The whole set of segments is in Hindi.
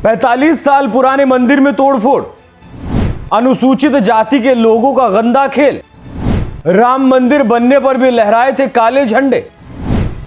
45 साल पुराने मंदिर में तोड़फोड़, अनुसूचित जाति के लोगों का गंदा खेल, राम मंदिर बनने पर भी लहराए थे काले झंडे।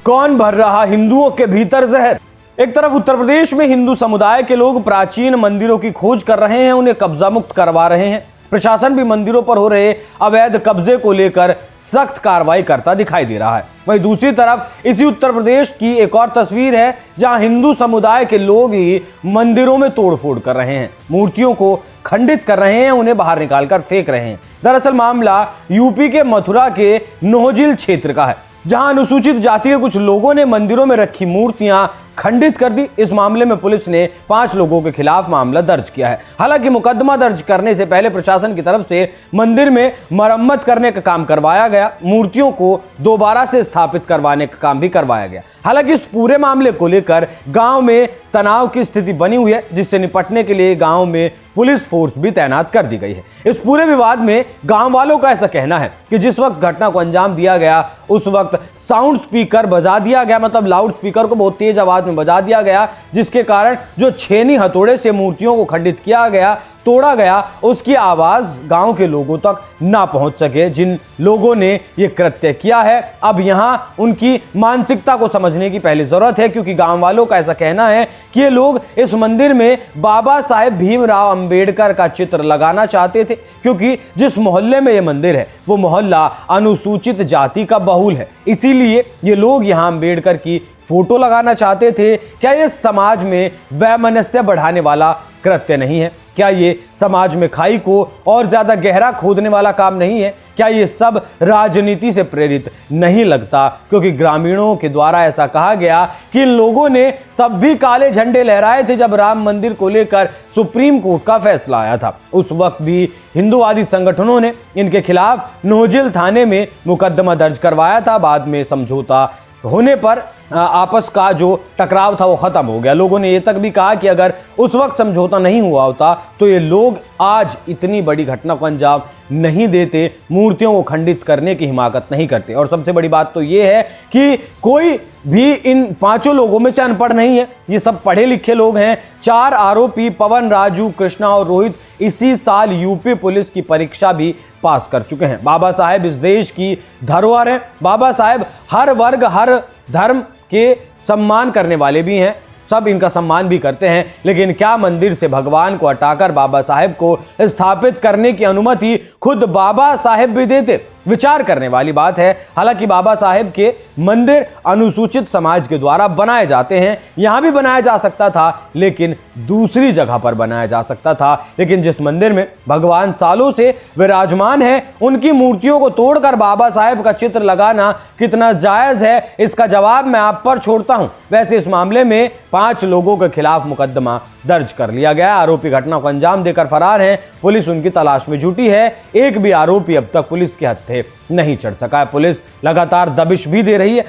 कौन भर रहा हिंदुओं के भीतर जहर। एक तरफ उत्तर प्रदेश में हिंदू समुदाय के लोग प्राचीन मंदिरों की खोज कर रहे हैं, उन्हें कब्जा मुक्त करवा रहे हैं। प्रशासन भी मंदिरों पर हो रहे अवैध कब्जे को लेकर सख्त कार्रवाई करता दिखाई दे रहा है। वहीं दूसरी तरफ इसी उत्तर प्रदेश की एक और तस्वीर है जहां हिंदू समुदाय के लोग ही मंदिरों में तोड़फोड़ कर रहे हैं, मूर्तियों को खंडित कर रहे हैं, उन्हें बाहर निकालकर फेंक रहे हैं। दरअसल मामला यूपी के मथुरा के नोहजिल क्षेत्र का है, जहां अनुसूचित जाति के कुछ लोगों ने मंदिरों में रखी मूर्तियां खंडित कर दी। इस मामले में पुलिस ने 5 लोगों के खिलाफ मामला दर्ज किया है। हालांकि मुकदमा दर्ज करने से पहले प्रशासन की तरफ से मंदिर में मरम्मत करने का काम करवाया गया, मूर्तियों को दोबारा से स्थापित करवाने का काम भी करवाया गया। हालांकि इस पूरे मामले को लेकर गांव में तनाव की स्थिति बनी हुई है, जिससे निपटने के लिए गांव में पुलिस फोर्स भी तैनात कर दी गई है। इस पूरे विवाद में गांव वालों का ऐसा कहना है कि जिस वक्त घटना को अंजाम दिया गया उस वक्त साउंड स्पीकर बजा दिया गया, मतलब लाउड स्पीकर को बहुत तेज आवाज में बजा दिया गया, जिसके कारण जो छेनी हथौड़े से मूर्तियों को खंडित किया गया, तोड़ा गया, उसकी आवाज गांव के लोगों तक ना पहुंच सके जिन लोगों ने यह कृत्य किया है। अब यहां उनकी मानसिकता को समझने की पहली जरूरत है, क्योंकि गांव वालों का ऐसा कहना है कि ये लोग इस मंदिर में बाबा साहेब भीमराव अंबेडकर का चित्र लगाना चाहते थे, क्योंकि जिस मोहल्ले में यह मंदिर है वो मोहल्ला अनुसूचित जाति का बहुल है, इसीलिए ये लोग यहां अंबेडकर की फोटो लगाना चाहते थे। क्या ये समाज में वैमनस्य बढ़ाने वाला कृत्य नहीं है? क्या ये समाज में खाई को और ज्यादा गहरा खोदने वाला काम नहीं है? क्या ये सब राजनीति से प्रेरित नहीं लगता? क्योंकि ग्रामीणों के द्वारा ऐसा कहा गया कि इन लोगों ने तब भी काले झंडे लहराए थे जब राम मंदिर को लेकर सुप्रीम कोर्ट का फैसला आया था। उस वक्त भी हिंदूवादी संगठनों ने इनके खिलाफ नोहजिल थाने में मुकदमा दर्ज करवाया था। बाद में समझौता होने पर आपस का जो टकराव था वो खत्म हो गया। लोगों ने ये तक भी कहा कि अगर उस वक्त समझौता नहीं हुआ होता तो ये लोग आज इतनी बड़ी घटना को अंजाम नहीं देते, मूर्तियों को खंडित करने की हिमाकत नहीं करते। और सबसे बड़ी बात तो ये है कि कोई भी इन 5 लोगों में से अनपढ़ नहीं है, ये सब पढ़े लिखे लोग हैं। 4 आरोपी पवन, राजू, कृष्णा और रोहित इसी साल यूपी पुलिस की परीक्षा भी पास कर चुके हैं। बाबा साहेब इस देश की धरोहर है। बाबा साहेब हर वर्ग हर धर्म के सम्मान करने वाले भी हैं, सब इनका सम्मान भी करते हैं। लेकिन क्या मंदिर से भगवान को हटाकर बाबा साहेब को स्थापित करने की अनुमति खुद बाबा साहेब भी देते? विचार करने वाली बात है। हालांकि बाबा साहेब के मंदिर अनुसूचित समाज के द्वारा बनाए जाते हैं, यहां भी बनाया जा सकता था, लेकिन दूसरी जगह पर बनाया जा सकता था। लेकिन जिस मंदिर में भगवान सालों से विराजमान है, उनकी मूर्तियों को तोड़कर बाबा साहेब का चित्र लगाना कितना जायज है, इसका जवाब मैं आप पर छोड़ता हूं। वैसे इस मामले में 5 लोगों के खिलाफ मुकदमा दर्ज कर लिया गया। आरोपी घटना को अंजाम देकर फरार हैं। पुलिस उनकी तलाश में जुटी है। एक भी आरोपी अब तक पुलिस के हत्थे नहीं चढ़ सका है। पुलिस लगातार दबिश भी दे रही है।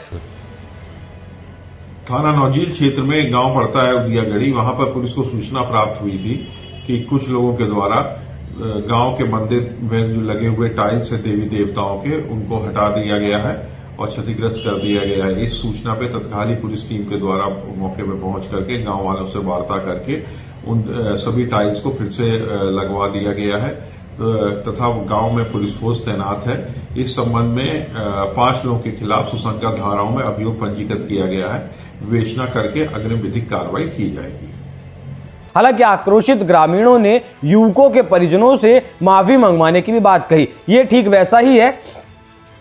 थाना नोहजिल क्षेत्र में गांव पड़ता है उदियागढ़ी, वहां पर पुलिस को सूचना प्राप्त हुई थी कि कुछ लोगों के द्वारा गांव के मंदिर में जो लगे हुए टाइल्स है देवी देवताओं के, उनको हटा दिया गया है और क्षतिग्रस्त कर दिया गया है। इस सूचना पे तत्काल ही पुलिस टीम के द्वारा मौके पर पहुंच करके गांव वालों से वार्ता करके उन सभी टाइल्स को फिर से लगवा दिया गया है तथा गांव में पुलिस फोर्स तैनात है। इस संबंध में 5 लोगों के खिलाफ सुसंगत धाराओं में अभियोग पंजीकृत किया गया है। विवेचना करके अग्रिम विधिक कार्रवाई की जाएगी। हालांकि आक्रोशित ग्रामीणों ने युवकों के परिजनों से माफी मंगवाने की भी बात कही। ये ठीक वैसा ही है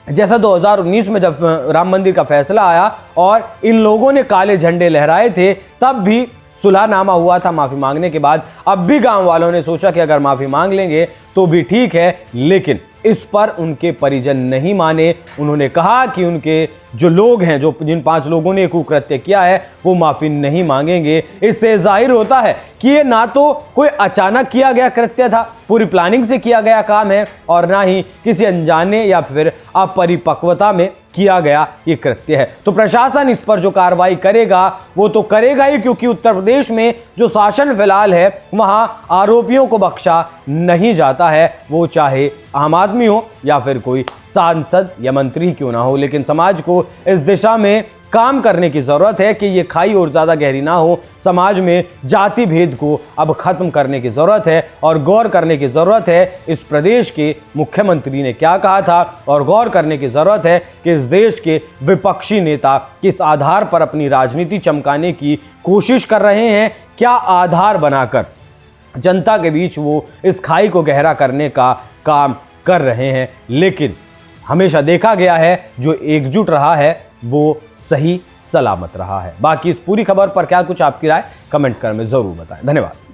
जैसा 2019 में जब राम मंदिर का फैसला आया और इन लोगों ने काले झंडे लहराए थे, तब भी सुलहनामा हुआ था माफी मांगने के बाद। अब भी गांव वालों ने सोचा कि अगर माफी मांग लेंगे तो भी ठीक है, लेकिन इस पर उनके परिजन नहीं माने। उन्होंने कहा कि उनके जो लोग हैं, जो जिन 5 लोगों ने कुकृत्य किया है, वो माफी नहीं मांगेंगे। इससे जाहिर होता है कि ये ना तो कोई अचानक किया गया कृत्य था, पूरी प्लानिंग से किया गया काम है, और ना ही किसी अनजाने या फिर अपरिपक्वता में किया गया ये कृत्य है। तो प्रशासन इस पर जो कार्रवाई करेगा वो तो करेगा ही, क्योंकि उत्तर प्रदेश में जो शासन फिलहाल है वहां आरोपियों को बख्शा नहीं जाता है, वो चाहे आम आदमी हो या फिर कोई सांसद या मंत्री क्यों ना हो। लेकिन समाज को इस दिशा में काम करने की जरूरत है कि ये खाई और ज्यादा गहरी ना हो। समाज में जाति भेद को अब खत्म करने की जरूरत है और गौर करने की जरूरत है इस प्रदेश के मुख्यमंत्री ने क्या कहा था, और गौर करने की जरूरत है कि इस देश के विपक्षी नेता किस आधार पर अपनी राजनीति चमकाने की कोशिश कर रहे हैं, क्या आधार बनाकर जनता के बीच वो इस खाई को गहरा करने का काम कर रहे हैं। लेकिन हमेशा देखा गया है जो एकजुट रहा है वो सही सलामत रहा है। बाकी इस पूरी खबर पर क्या कुछ आपकी राय कमेंट कर में जरूर बताएं। धन्यवाद।